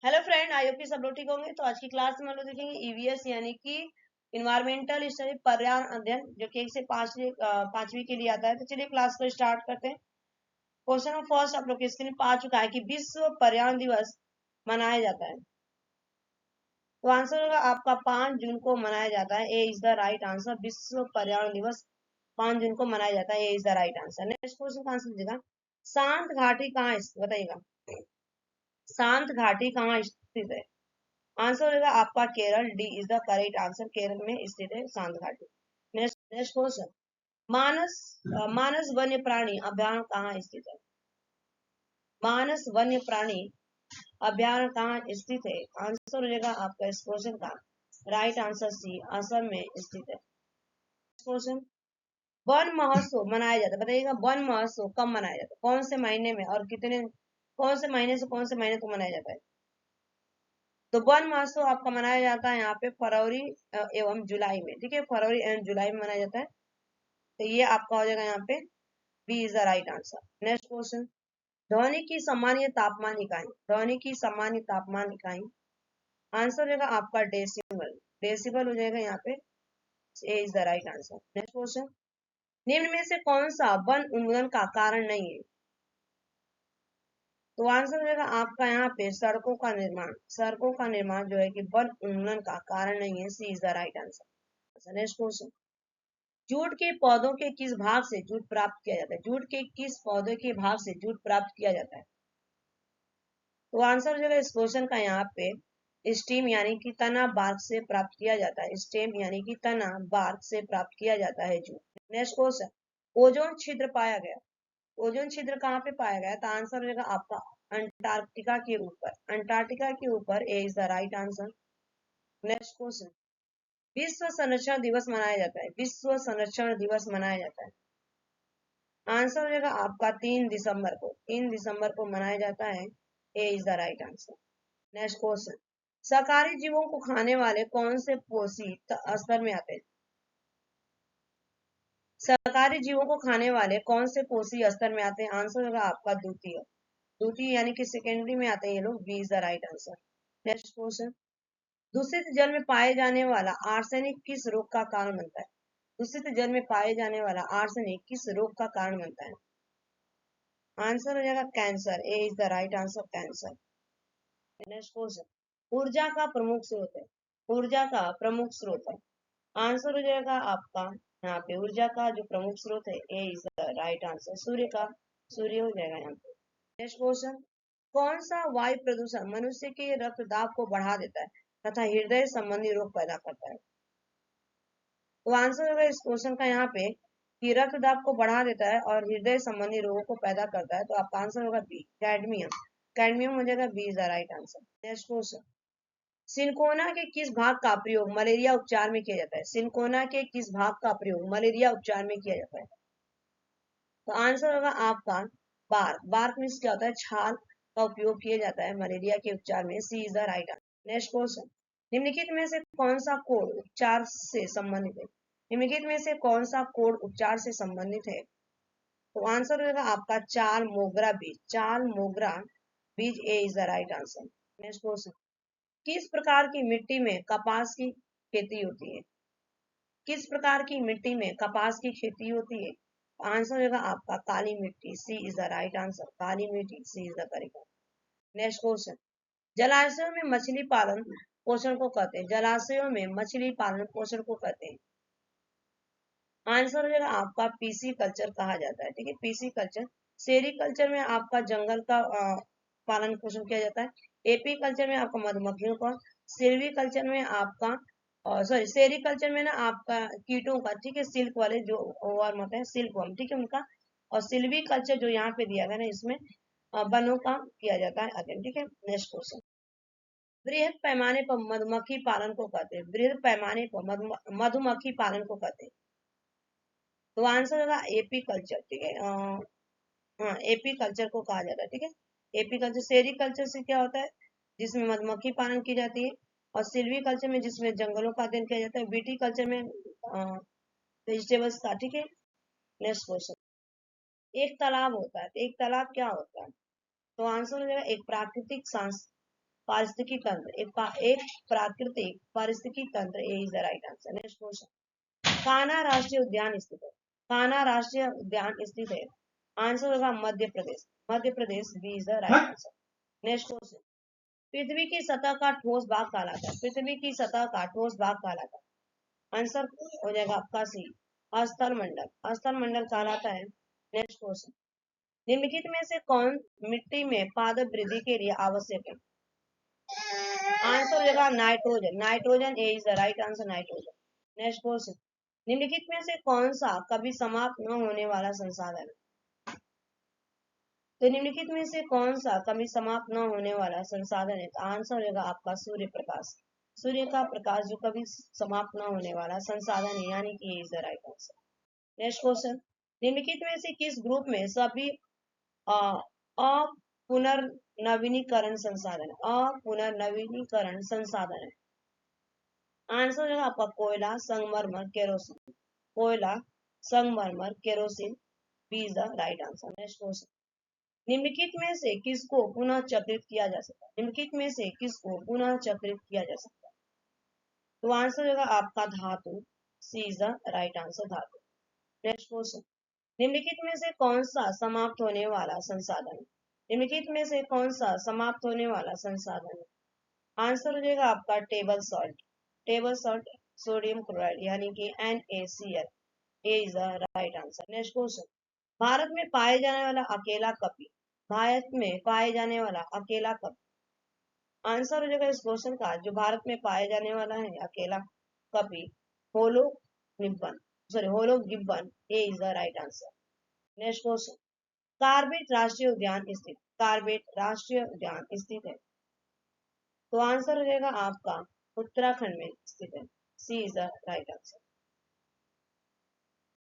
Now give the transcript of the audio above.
Hello friend, I hope कि सब लोग ठीक होंगे। तो आज की क्लास में हम लोग देखेंगे ईवीएस यानी कि इन्वायरमेंटल स्टडी, पर्यावरण अध्ययन, जो कि 1 से 5वीं के लिए आता है। तो चलिए क्लास को स्टार्ट करते हैं। क्वेश्चन नंबर फर्स्ट आप लोग के स्क्रीन पर आ चुका है कि विश्व पर्यावरण दिवस मनाया जाता है। तो आंसर होगा आपका 5 जून को मनाया जाता है। A is the right answer. विश्व पर्यावरण दिवस 5 जून को मनाया जाता है। A is the right answer. Next question का आंसर दीजिएगा। शांत घाटी कहाँ बताइएगा। शांत घाटी कहाँ स्थित है। आंसर होगा आपका Kerala. D is the correct answer. Kerala में स्थित है शांत घाटी। Next question. मानस मानस वन्य प्राणी अभ्यारण्य कहाँ स्थित है। मानस वन्य प्राणी अभ्यारण्य कहाँ स्थित है। आंसर हो जाएगा आपका इस क्वेश्चन का राइट आंसर सी, असम में स्थित है। क्वेश्चन। वन महोत्सव मनाया जाता है, बताइएगा वन महोत्सव कब मनाया जाता है, कौन से महीने में और कितने, कौन से महीने से कौन से महीने को मनाया जाता है। तो वन महोत्सव आपका मनाया जाता है यहाँ पे फरवरी एवं जुलाई में। ठीक है, फरवरी एवं जुलाई में मनाया जाता है। तो ये आपका हो जाएगा यहाँ पे B is the right answer. Next question. ध्वनि की सामान्य तापमान इकाई। ध्वनि की सामान्य तापमान इकाई। आंसर हो जाएगा आपका डेसिबल। डेसिबल हो जाएगा यहाँ पे। A is the right answer. Next question. निम्न में से कौन सा वन उन्मूलन का कारण नहीं है। तो आंसर हो जाएगा आपका यहाँ पे सड़कों का निर्माण। सड़कों का निर्माण जो है कि वन उन्मूलन का कारण नहीं है। C is the right answer. Next question. जूट के पौधों के किस भाग से जूट प्राप्त किया जाता है। जूट के किस पौधे के भाग से जूट प्राप्त किया जाता है। तो आंसर हो जाएगा इस क्वेश्चन का यहाँ पे स्टेम यानी कि तना बार्क से प्राप्त किया जाता है। स्टेम यानी कि तना बार्क से प्राप्त किया जाता है जूट। Next question. ओजोन छिद्र पाया गया। ओजोन छिद्र कहाँ पे पाया गया। तो आंसर हो जाएगा आपका अंटार्कटिका के ऊपर। अंटार्कटिका के ऊपर। A is the right answer. Next question. विश्व संरक्षण दिवस मनाया जाता है। विश्व संरक्षण दिवस मनाया जाता है। आंसर हो जाएगा आपका 3 दिसंबर को। 3 दिसंबर को मनाया जाता है। A is the right answer. Next question. शाकाहारी जीवों को खाने वाले कौन से पोषी स्तर में आते हैं। शाकाहारी जीवों को खाने वाले कौन से पोषी स्तर में आते हैं। आंसर होगा आपका द्वितीय। द्वितीय यानी कि सेकेंडरी में आते हैं ये लोग। B is the right answer. Next question. दूषित जल में पाए जाने वाला आर्सेनिक किस रोग का कारण बनता है। दूषित जल में पाए जाने वाला आर्सेनिक किस रोग का कारण बनता है। आंसर हो जाएगा cancer. A is the right answer. Cancer. Next question. ऊर्जा का प्रमुख स्रोत है। ऊर्जा का प्रमुख स्रोत है। आंसर हो जाएगा आपका यहाँ पे ऊर्जा का जो प्रमुख स्रोत है। A is the right answer. सूर्य का। सूर्य हो जाएगा यहाँ पे। Next question. कौन सा वायु प्रदूषण मनुष्य के रक्तदाब को बढ़ा देता है तथा हृदय संबंधी रोग पैदा करता है। तो आंसर होगा इस क्वेश्चन का यहाँ पे कि रक्तदाब को बढ़ा देता है और हृदय संबंधी रोगों को पैदा करता है। तो आपका आंसर होगा बी, कैडमियम। कैडमियम हो जाएगा। B is the right answer. Next question. Cinchona के किस भाग का प्रयोग मलेरिया उपचार में किया जाता है। सिनकोना के किस भाग का प्रयोग मलेरिया उपचार में किया जाता है। तो आंसर होगा आपका बार्क। बार्क मीन्स क्या होता है, छाल का उपयोग किया जाता है मलेरिया के उपचार में। C is the right answer. Next question. निम्नलिखित में से कौन सा कोड उपचार से संबंधित है। निम्नलिखित में से कौन सा कोड उपचार से संबंधित है। तो आंसर होगा आपका चाल मोगरा बीज। चाल मोगरा बीज। A is the right answer. Next question. किस प्रकार की मिट्टी में कपास की खेती होती है। किस प्रकार की मिट्टी में कपास की खेती होती है। आंसर होगा आपका काली मिट्टी। C is the right answer. काली मिट्टी। C is the correct. Next question. जलाशयों में मछली पालन पोषण को कहते हैं। जलाशयों में मछली पालन पोषण को कहते हैं। आंसर हो जाएगा आपका पीसी कल्चर कहा जाता है। ठीक है, पीसी कल्चर। सेरी कल्चर में आपका जंगल का पालन पोषण किया जाता है। एपी कल्चर में आपका मधुमक्खियों का। सिल्वी कल्चर में आपका सॉरी सेरी कल्चर में ना आपका कीटों का। ठीक है, सिल्क वाले जो वर्म होते हैं, सिल्क वर्म। ठीक है, उनका। और सिल्वी कल्चर जो यहाँ पे दिया गया ना, इसमें वनों का किया जाता है अध्ययन। ठीक है। Next question. बृहद पैमाने पर मधुमक्खी पालन को कहते हैं। बृहद पैमाने पर मधुमक्खी पालन को कहते हैं। तो आंसर होगा एपी कल्चर। ठीक है, हाँ, एपी कल्चर को कहा जाता है। ठीक है, एपी कल्चर। सेरी कल्चर से क्या होता है, जिसमें मधुमक्खी पालन की जाती है। और सिल्वी कल्चर में जिसमें जंगलों का अध्ययन किया जाता है। बीटी कल्चर में वेजिटेबल्स का। ठीक है। Next question. एक तालाब होता है, तो एक तालाब क्या होता है। तो आंसर हो जाएगा एक प्राकृतिक पारिस्थितिकी तंत्र, एक प्राकृतिक पारिस्थितिकी तंत्र, A is the right answer. Next question, Kanha राष्ट्रीय उद्यान स्थित है। कान्हा राष्ट्रीय उद्यान स्थित है, आंसर होगा Madhya Pradesh. Madhya Pradesh, B is the right answer. Next question, पृथ्वी की सतह का ठोस भाग कहलाता है। पृथ्वी की सतह का ठोस भाग कहलाता है, आंसर हो जाएगा आपका सी, अस्थल मंडल। अस्थल मंडल कहलाता है। नेक्स्ट क्वेश्चन, निम्नलिखित में से कौन मिट्टी में पादप वृद्धि के लिए आवश्यक है, आंसर हो जाएगा nitrogen. Nitrogen, A is the right answer, nitrogen. Next question, निम्नलिखित में से कौन सा कभी समाप्त न होने वाला संसाधन है, तो निम्नलिखित में से कौन सा कभी समाप्त न होने वाला संसाधन है, तो आंसर होगा आपका सूर्य प्रकाश। सूर्य का प्रकाश जो कभी समाप्त न होने वाला संसाधन है, यानी कि is the right answer. Next question, निम्नलिखित में से किस ग्रुप में सभी अपुनर्नवीनीकरण संसाधन, अपुनर्नवीनीकरण संसाधन है, आंसर होगा आपका कोयला, संगमरमर, केरोसिन। कोयला, संगमरमर, kerosene, B is the right answer. Next question, निम्नलिखित में से किसको पुनः चक्रित किया जा सकता है, निम्नलिखित में से किसको पुनः चक्रित किया जा सकता है, तो आंसर होगा आपका धातु, सी इज द राइट आंसर, धातु। नेक्स्ट क्वेश्चन, निम्नलिखित में से कौन सा समाप्त होने वाला संसाधन है, निम्नलिखित में से कौन सा समाप्त होने वाला संसाधन है, आंसर हो जाएगा आपका table salt. Table salt, sodium chloride, यानी कि NaCl, A is the right answer. Next question, Bharat में पाए जाने वाला अकेला कपि, भारत में पाए जाने वाला अकेला कपि, आंसर हो जाएगा इस क्वेश्चन का, जो भारत में पाए जाने वाला है अकेला कपि, hoolock gibbon, hoolock gibbon, A is the right answer. Next question, Corbett राष्ट्रीय उद्यान स्थित, कार्बेट राष्ट्रीय उद्यान स्थित है, तो आंसर हो जाएगा आपका उत्तराखंड में स्थित है, C is the right answer.